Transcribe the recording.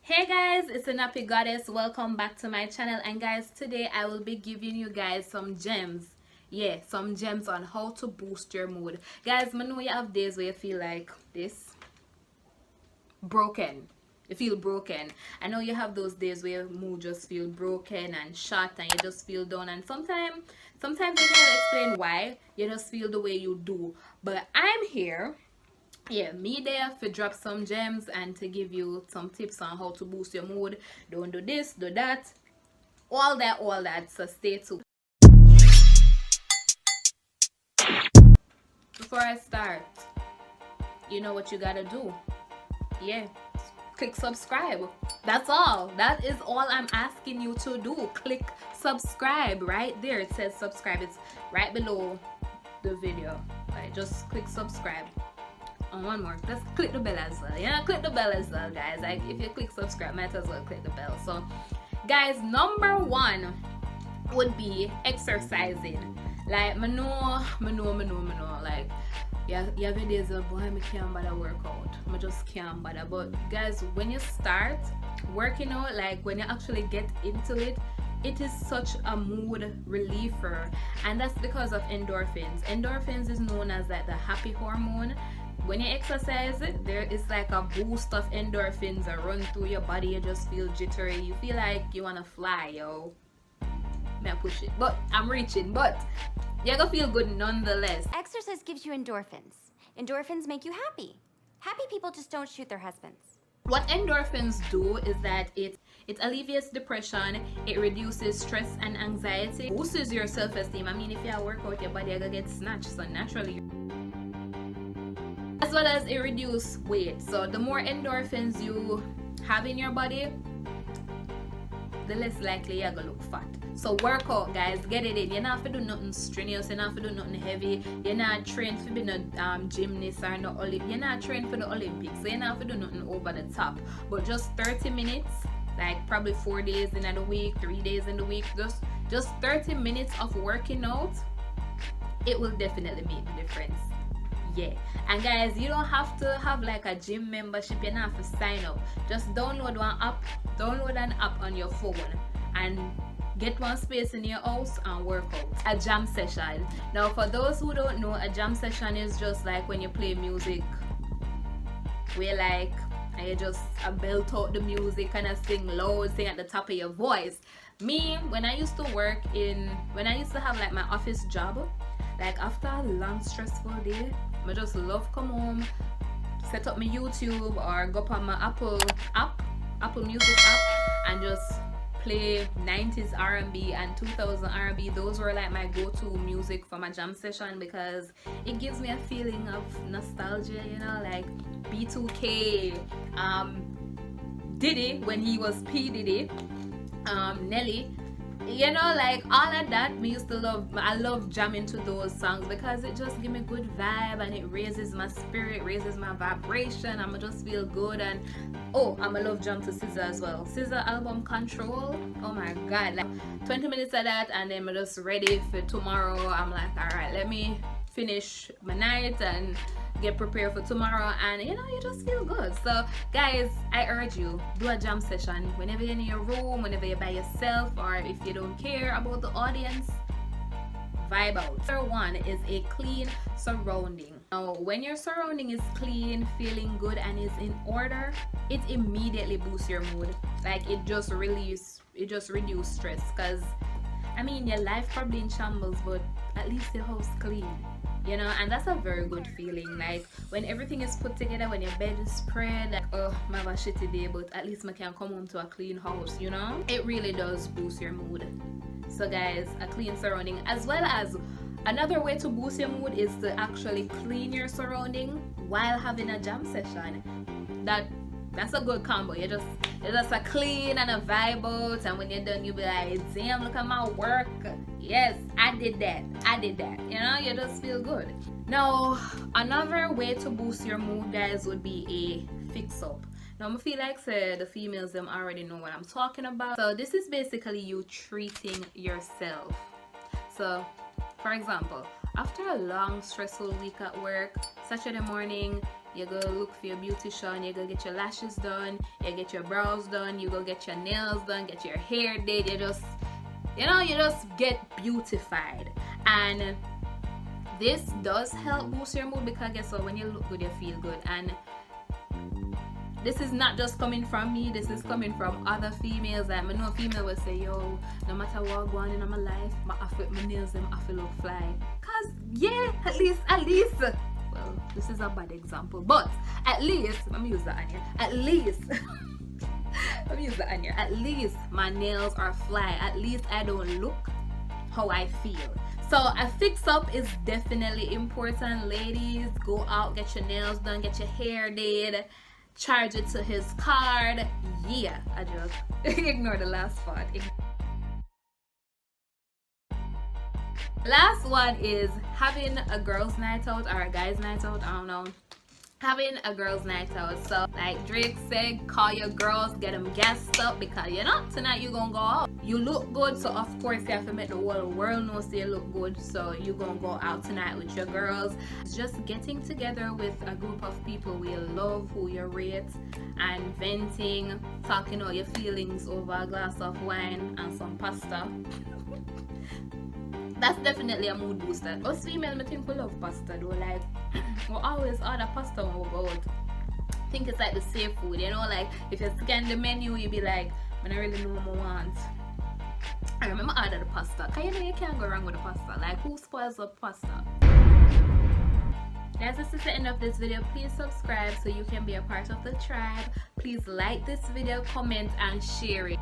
Hey guys, it's TheNappyGoddess. Welcome back to my channel. And guys, today I will be giving you guys some gems. Yeah, some gems on how to boost your mood. Guys, I know you have days where you feel like this broken. You feel broken. I know you have those days where your mood just feel broken and shot and you just feel down, and sometimes you can't explain why you just feel the way you do. But I'm here, yeah, me there to drop some gems and to give you some tips on how to boost your mood. Don't do this, do that, all that. So stay tuned. Before I start, you know what you gotta do. Yeah, click subscribe. That's all. That is all I'm asking you to do. Click subscribe right there. It says subscribe. It's right below the video. Like, just click subscribe. And one more, just click the bell as well. Yeah, click the bell as well, guys. Like, if you click subscribe, might as well click the bell. So guys, number one would be exercising. Like, I know. Like, yeah, you have days of, boy, I can't bother workout. I just can't bother. But guys, when you start working out, like when you actually get into it, it is such a mood reliever, and that's because of endorphins. Endorphins is known as like the happy hormone. When you exercise, there is like a boost of endorphins that run through your body. You just feel jittery. You feel like you want to fly, yo. May I push it? But I'm reaching. But you're gonna feel good nonetheless. Exercise gives you endorphins. Endorphins make you happy. Happy people just don't shoot their husbands. What endorphins do is that it alleviates depression, it reduces stress and anxiety, boosts your self-esteem. I mean, if you work out, your body is gonna get snatched, so naturally. As well as it reduces weight. So the more endorphins you have in your body, the less likely you're gonna look fat. So work out, guys, get it in. You're not have to do nothing strenuous, you're not have to do nothing heavy, you're not trained to be no gymnast or no you're not trained for the Olympics, so you're not have to do nothing over the top. But just 30 minutes, like probably 4 days in the week, 3 days in the week, just 30 minutes of working out, it will definitely make the difference. Yeah. And guys, you don't have to have like a gym membership. You don't have to sign up. Just download an app on your phone and get one space in your house and work out. A jam session. Now, for those who don't know, a jam session is just like when you play music, where like and you just belt out the music, kind of sing loud, sing at the top of your voice. Me, when I used to have like my office job, like after a long stressful day, I just love come home, set up my YouTube or go up on my Apple Music app and just play 90s R&B and 2000 R&B. Those were like my go-to music for my jam session because it gives me a feeling of nostalgia, you know, like B2K, Diddy when he was P Diddy, Nelly, you know, like all of that. I love jamming to those songs because it just give me good vibe and it raises my spirit, raises my vibration. I'ma just feel good. And oh, I'ma love jam to SZA as well. SZA album Control, oh my god, like 20 minutes of that and then I'm just ready for tomorrow. I'm like, all right, let me finish my night and get prepared for tomorrow, and you know, you just feel good. So guys, I urge you, do a jam session whenever you're in your room, whenever you're by yourself, or if you don't care about the audience, vibe out. Number one is a clean surrounding. Now, when your surrounding is clean, feeling good, and is in order, it immediately boosts your mood. Like it just reduces stress, because I mean, your life probably in shambles, but at least your house clean, you know, and that's a very good feeling. Like when everything is put together, when your bed is spread, like, oh, I have a shitty day, but at least I can come home to a clean house, you know. It really does boost your mood. So guys, a clean surrounding. As well as another way to boost your mood is to actually clean your surrounding while having a jam session. That's a good combo. You just a clean and a vibe out, and when you're done, you'll be like, damn, look at my work. Yes, I did that. You know, you just feel good. Now, another way to boost your mood, guys, would be a fix up. Now, I feel like the females them already know what I'm talking about. So this is basically you treating yourself. So, for example, after a long stressful week at work, Saturday morning, You go look for your beautician, you go get your lashes done, you get your brows done, you go get your nails done, get your hair did. You just, you just get beautified. And this does help boost your mood, because guess what, when you look good you feel good. And this is not just coming from me, this is coming from other females. Like, I know a female will say, yo, no matter what going on in my life, my nails them have to look fly. Cause yeah, at least, well, this is a bad example, but at least, let me use that on here. At least let me use that on here. At least my nails are fly. At least I don't look how I feel. So a fix up is definitely important, ladies. Go out, get your nails done, get your hair did, charge it to his card. Yeah, I just ignore the last part. Last one is having a girls' night out or a guys' night out. I don't know. Having a girls' night out. So like Drake said, call your girls, get them gassed up, because tonight you gonna go out. You look good, so of course you have to make the whole world know so you look good. So you gonna go out tonight with your girls. Just getting together with a group of people who you love, who you rate, and venting, talking all your feelings over a glass of wine and some pasta. That's definitely a mood booster. Us females, I think we love pasta though. Like, we always order pasta when we go out. I think it's like the safe food, like if you scan the menu, you be like, I don't really know what I want. I remember I ordered the pasta. Cause you can't go wrong with the pasta. Like, who spoils up pasta? Guys, this is the end of this video. Please subscribe so you can be a part of the tribe. Please like this video, comment, and share it.